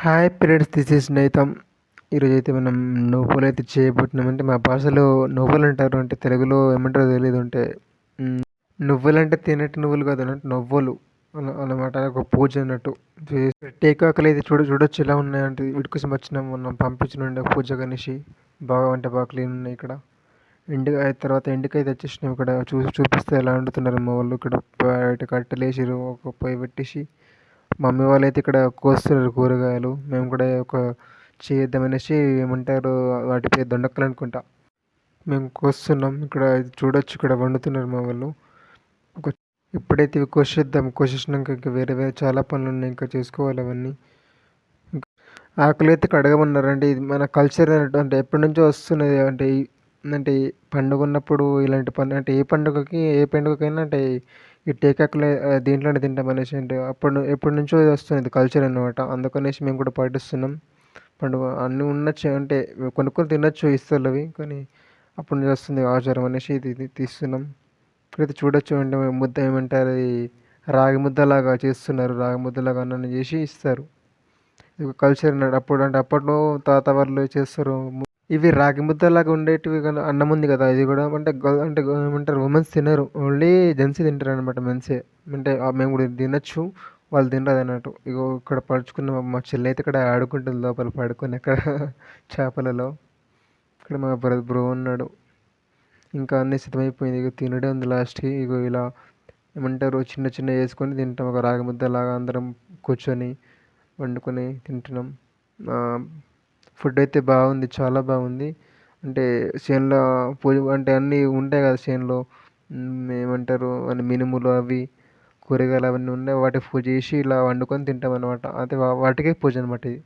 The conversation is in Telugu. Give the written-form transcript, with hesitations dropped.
హాయ్ ఫ్రెండ్స్, దిస్ ఈస్ నైతం. ఈరోజైతే మనం నువ్వులైతే చేయబోతున్నామంటే మా భాషలో నువ్వులు అంటారు, అంటే తెలుగులో ఏమంటారో తెలియదు. అంటే మ్, నువ్వులంటే తినేటి నువ్వులు కాదు అన్నట్టు, నవ్వులు అన్నమాట. ఒక పూజ అన్నట్టు. టేకాకులు అయితే చూడొచ్చు ఎలా ఉన్నాయంటే, వీటి కోసం వచ్చినాం, మనం పంపించిన పూజ కనేసి. బాగా అంటే బాగా క్లీన్ ఉన్నాయి ఇక్కడ. తర్వాత ఎండుకైతే తెచ్చేసినాం. ఇక్కడ చూపిస్తే ఎలా వండుతున్నారు మా వాళ్ళు. ఇక్కడ బయట కట్టెలు వేసిరు, ఒక పొయ్యి పెట్టేసి మమ్మీ వాళ్ళైతే ఇక్కడ కోస్తున్నారు కూరగాయలు. మేము కూడా ఒక చేద్దామనేసి, ఏమంటారు వాటి పేరు, దొండక్కలు అనుకుంటా. మేము కోస్తున్నాం. ఇక్కడ చూడొచ్చు, ఇక్కడ వండుతున్నారు మా వాళ్ళు. ఒక ఇప్పుడైతే ఇవి కోసేసినాక ఇంకా వేరే వేరే చాలా పనులు ఉన్నాయి, ఇంకా చేసుకోవాలి అవన్నీ. ఆకులు అయితే కడగమన్నారండి. ఇది మన కల్చర్ అన్నట్టు, అంటే ఎప్పటి నుంచో వస్తున్నది. అంటే పండుగ ఉన్నప్పుడు ఇలాంటి పని, అంటే ఏ పండుగకైనా అంటే ఈ టేకాకులు దీంట్లోనే తింటాం అనేసి. అంటే ఎప్పటి నుంచో ఇది వస్తుంది కల్చర్ అన్నమాట. అందుకనేసి మేము కూడా పాటిస్తున్నాం. పండుగ అన్నీ ఉండొచ్చు, అంటే కొనుక్కొని తినొచ్చు ఇస్తారు అవి, కానీ అప్పటి నుంచి వస్తుంది ఆచారం అనేసి ఇది తీస్తున్నాం. ఇప్పుడైతే చూడొచ్చు, అంటే ముద్ద ఏమంటారు, ఈ రాగి ముద్దలాగా చేస్తున్నారు. రాగి ముద్దలాగా అన్నం చేసి ఇస్తారు. ఇది కల్చర్ అన్నాడు. అప్పట్లో తాత వాళ్ళు చేస్తారు. ఇవి రాగి ముద్దలాగా ఉండేటివి, కానీ అన్నం ఉంది కదా, ఇది కూడా ఏమంటారు, ఉమెన్స్ తినరు, ఓన్లీ జెంట్స్ తింటారు అనమాట. మెన్సే అంటే మేము కూడా తినచ్చు, వాళ్ళు తినరు అన్నట్టు. ఇగో ఇక్కడ పడుచుకున్న మా చెల్లి అయితే ఇక్కడ ఆడుకుంటుంది లోపల పడుకొని అక్కడ చేపలలో. ఇక్కడ మా బ్రో ఉన్నాడు. ఇంకా అన్నీ సిద్ధమైపోయింది, ఇక తినడే ఉంది లాస్ట్కి. ఇగో ఇలా ఏమంటారు, చిన్న చిన్న వేసుకొని తింటాం, ఒక రాగి ముద్దలాగా అందరం కూర్చొని వండుకొని తింటున్నాం. ఫుడ్ అయితే బాగుంది, చాలా బాగుంది. అంటే చేనులో పూజ అంటే అన్నీ ఉంటాయి కదా చేనులో, ఏమంటారు అని మినుములు అవి, కూరగాయలు అవన్నీ ఉన్నాయి. వాటికి పూజ చేసి ఇలా వండుకొని తింటాం అనమాట. అయితే వాటికే పూజ అనమాట ఇది.